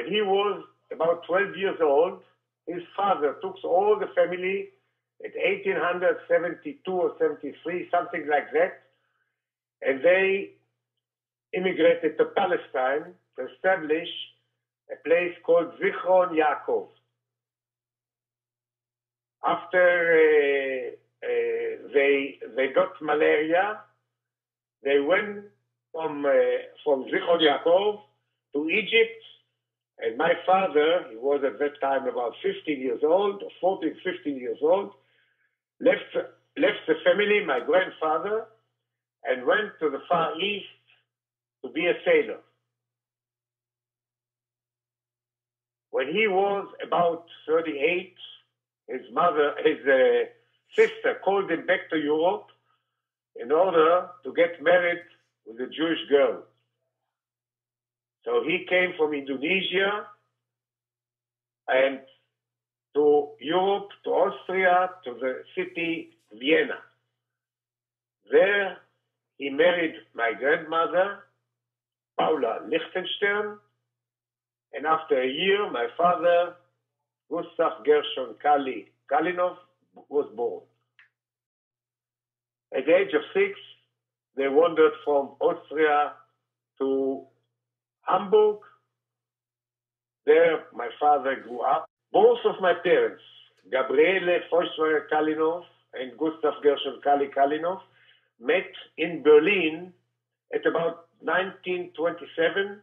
When he was about 12 years old, his father took all the family at 1872 or 73, something like that, and they immigrated to Palestine to establish a place called Zichron Yaakov. After they got malaria, they went from Zichron Yaakov to Egypt, and my father, he was at that time about 15 years old, or 14, 15 years old, left the family, my grandfather, and went to the Far East to be a sailor. When he was about 38, his sister called him back to Europe in order to get married with a Jewish girl. So he came from Indonesia and to Europe, to Austria, to the city Vienna. There he married my grandmother, Paula Lichtenstern, and after a year, my father, Gustav Gershon Kalinhoff, was born. At the age of 6, they wandered from Austria to Hamburg. There, my father grew up. Both of my parents, Gabriele Feuchtwanger Kalinhoff and Gustav Gershon Kalinhoff, met in Berlin at about 1927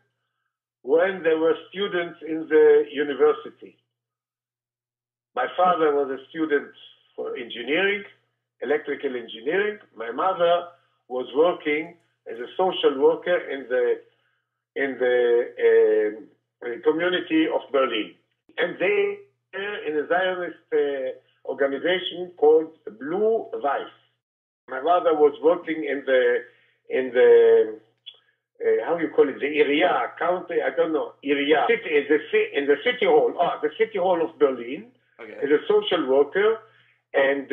when they were students in the university. My father was a student for engineering, electrical engineering. My mother was working as a social worker in the community of Berlin. And they were in a Zionist organization called Blue Weiss. My mother was working in the how you call it, the area, county, I don't know, area, in the city hall, the city hall of Berlin, okay, as a social worker. And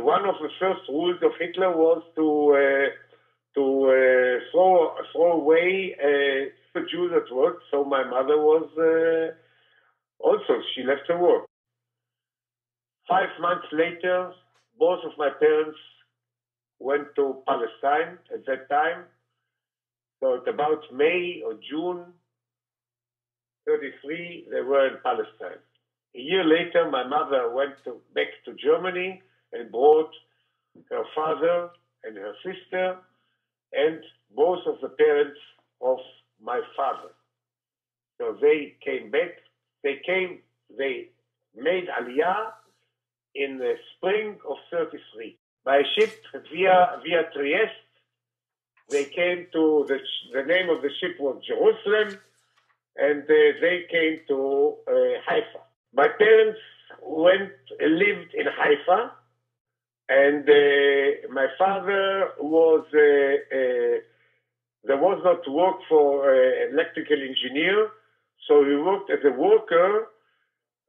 one of the first rules of Hitler was to throw away the Jews at work. So my mother was also, she left her work. 5 months later, both of my parents went to Palestine at that time. So at about May or June 33, they were in Palestine. A year later, my mother went back to Germany and brought her father and her sister and both of the parents of my father. So they came back. They made Aliyah in the spring of 33. By ship via Trieste. They came to, the name of the ship was Jerusalem, and they came to Haifa. My parents lived in Haifa, and my father was, there was not work for electrical engineer, so he worked as a worker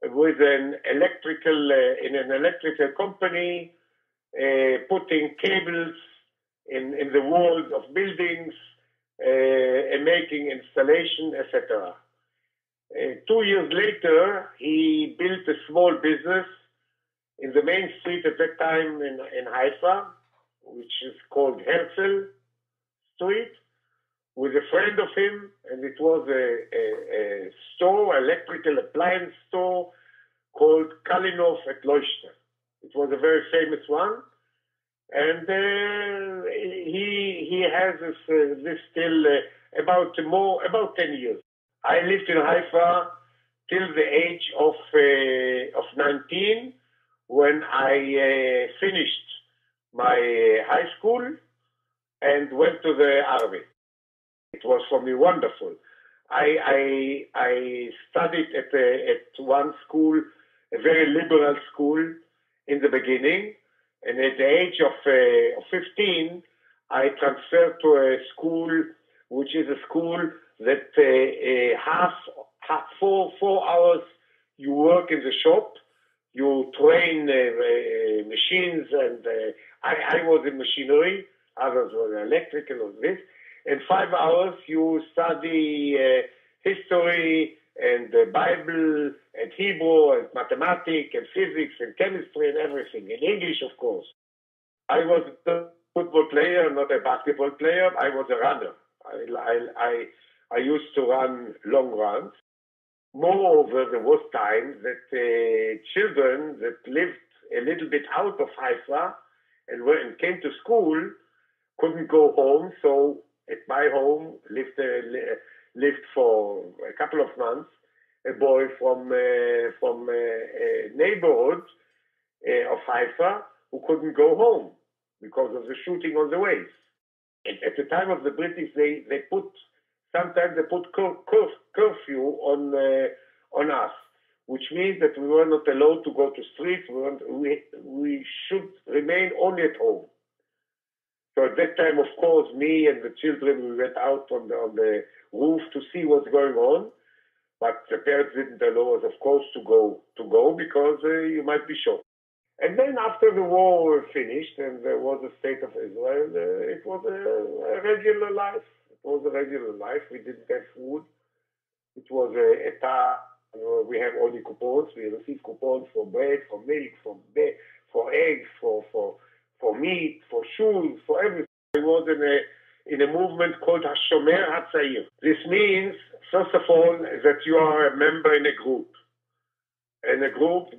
with in an electrical company, putting cables in the walls of buildings, and making installation, etc. 2 years later, he built a small business in the main street at that time in Haifa, which is called Herzl Street, with a friend of him, and it was a store, electrical appliance store, called Kalinhoff at Leuchter. It was a very famous one. And he has this still about 10 years. I lived in Haifa till the age of 19, when I finished my high school and went to the army. It was for me wonderful. I studied at one school, a very liberal school in the beginning. And at the age of 15, I transferred to a school, which is a school that 4 hours you work in the shop, you train machines, and I was in machinery, others were electrical or this, and 5 hours you study history, and the Bible and Hebrew and mathematics and physics and chemistry and everything. In English, of course. I was a football player, not a basketball player. I was a runner. I used to run long runs. Moreover, there was time that children that lived a little bit out of Haifa and came to school couldn't go home. So at my home lived for a couple of months a boy from a neighborhood of Haifa who couldn't go home because of the shooting on the ways. At the time of the British, sometimes they put curfew on us, which means that we were not allowed to go to streets. We should remain only at home. So at that time, of course, me and the children, we went out on the roof to see what's going on. But the parents didn't allow us, of course, to go because you might be shot. And then after the war finished and there was a state of Israel, it was a regular life. It was a regular life. We didn't have food. It was we have only coupons. We received coupons for bread, for milk, for eggs, for meat, for shoes, for everything. I was in a movement called Hashomer HaTzair. This means, first of all, that you are a member in a group. And a group,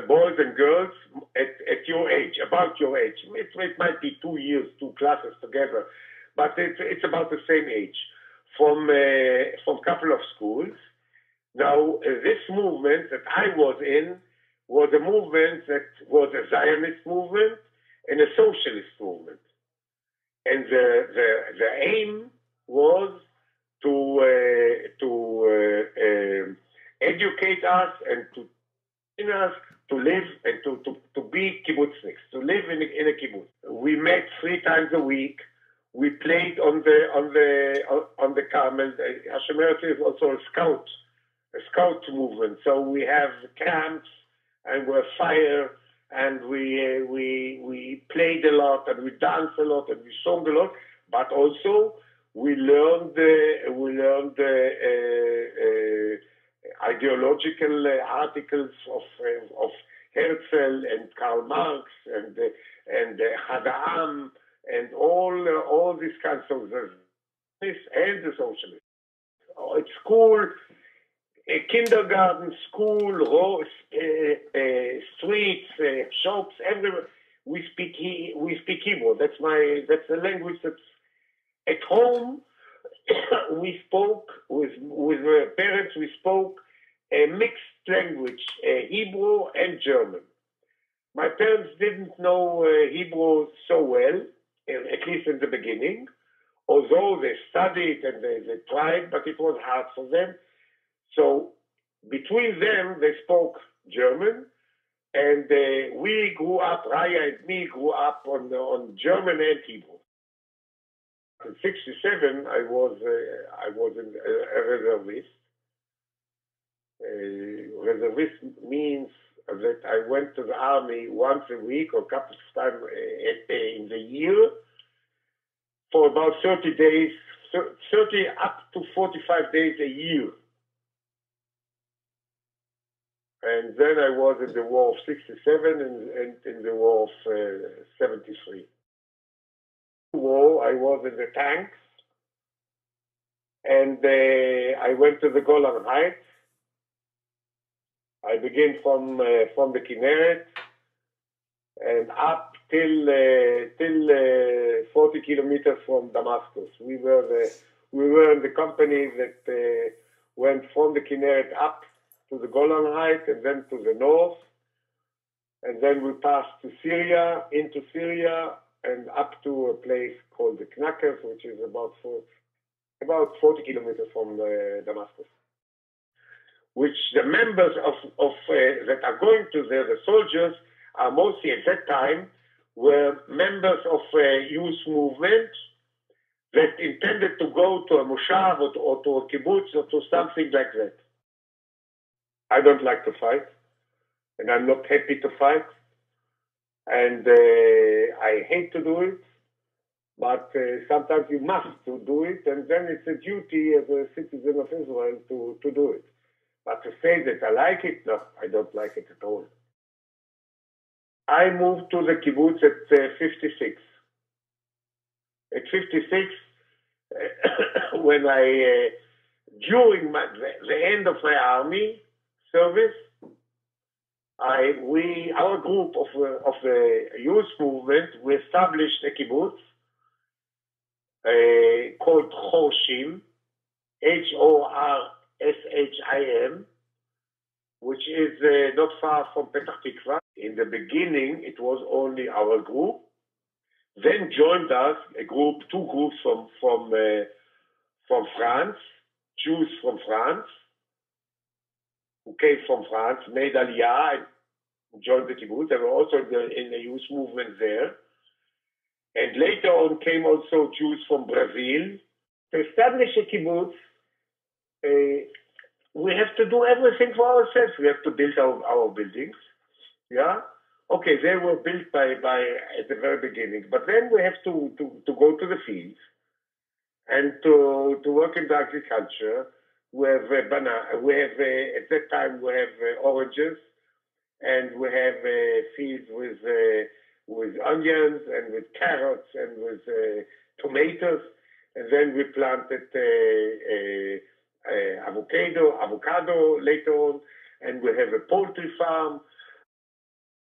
boys and girls at your age, about your age. It might be 2 years, 2 classes together, but it's about the same age from a couple of schools. Now, this movement that I was in was a movement that was a Zionist movement and a socialist movement. And the aim was to educate us and to live and to be kibbutzniks, to live in a kibbutz. We met 3 times a week. We played on the Carmel. Hashomer is also a scout movement. So we have camps and we have fire and we played a lot and we danced a lot and we sang a lot. But also we learned ideological articles of Herzl and Karl Marx and Hadam and all these kinds of this and the socialists. At school, kindergarten, school, streets, shops, everywhere. We speak Hebrew. That's the language that's at home. We spoke with parents. We spoke a mixed language, Hebrew and German. My parents didn't know Hebrew so well, at least in the beginning, although they studied and they tried, but it was hard for them. So between them, they spoke German, and we grew up, Raya and me grew up on German and Hebrew. In '67, I was a reservist. Reservist means that I went to the army once a week or a couple of times in the year for about 30 days, 30 up to 45 days a year. And then I was in the war of '67 and in the war of '73. War, I was in the tanks, and I went to the Golan Heights. I began from the Kinneret and up till 40 kilometers from Damascus. We were in the company that went from the Kinneret up to the Golan Heights and then to the north, and then we passed to Syria, into Syria, and up to a place called the Knackers, which is about 40 kilometers from Damascus. Which the members of that are going to there, the soldiers, are mostly at that time were members of a youth movement that intended to go to a moshav or to a kibbutz or to something like that. I don't like to fight, and I'm not happy to fight. And I hate to do it, but sometimes you must to do it, and then it's a duty as a citizen of Israel to do it. But to say that I like it, no, I don't like it at all. I moved to the kibbutz at 56. At 56, when during the end of my army service, our group of the youth movement, we established a kibbutz called Horshim, Horshim, which is not far from Petah Tikva. In the beginning, it was only our group. Then joined us two groups from France, Jews from France, who came from France, made Aliyah and joined the kibbutz. They were also in the youth movement there. And later on came also Jews from Brazil. To establish a kibbutz, we have to do everything for ourselves. We have to build our buildings. Yeah? Okay, they were built by at the very beginning, but then we have to go to the fields and to work in the agriculture. We have at that time we have oranges, and we have fields with onions and with carrots and with tomatoes, and then we planted avocado later on, and we have a poultry farm.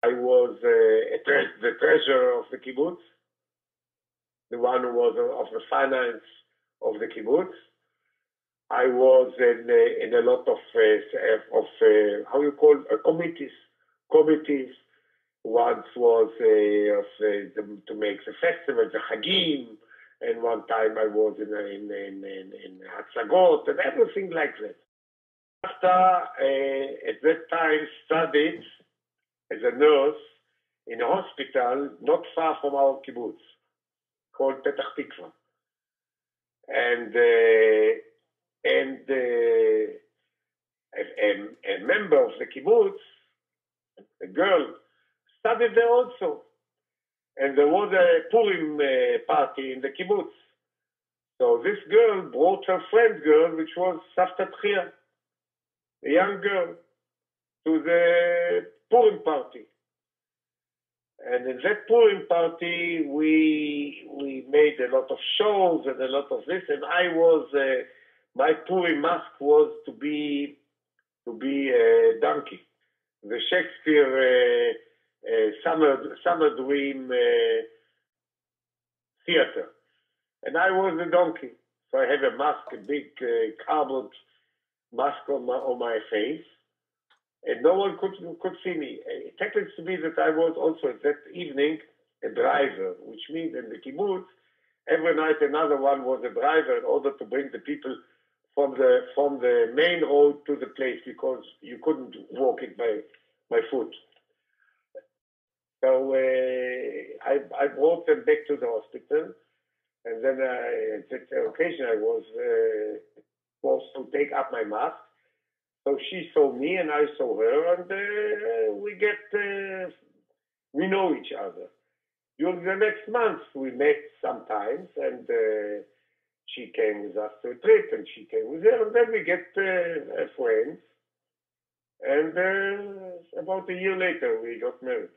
I was the treasurer of the kibbutz, the one who was of the finance of the kibbutz. I was in a lot of how you call committees. Once was to make the festival, the Hagim, and one time I was in Hatzagot and everything like that. After at that time studied as a nurse in a hospital not far from our kibbutz called Petah Tikva. And a member of the kibbutz, a girl, studied there also. And there was a Purim party in the kibbutz. So this girl brought her friend girl, which was Savta Tchia, a young girl, to the Purim party. And in that Purim party, we made a lot of shows and a lot of this. And I was my Purim mask was to be a donkey. The Shakespeare Summer Dream theater, and I was the donkey. So I have a mask, a big cardboard mask on my face. And no one could see me. It happens to be that I was also at that evening a driver, which means in the kibbutz, every night another one was a driver in order to bring the people from the main road to the place, because you couldn't walk it by foot. So I brought them back to the hospital, and then at that occasion I was forced to take up my mask. So she saw me and I saw her, and we know each other. During the next month, we met sometimes, and she came with us to a trip, and she came with her, and then we get friends. And about a year later, we got married.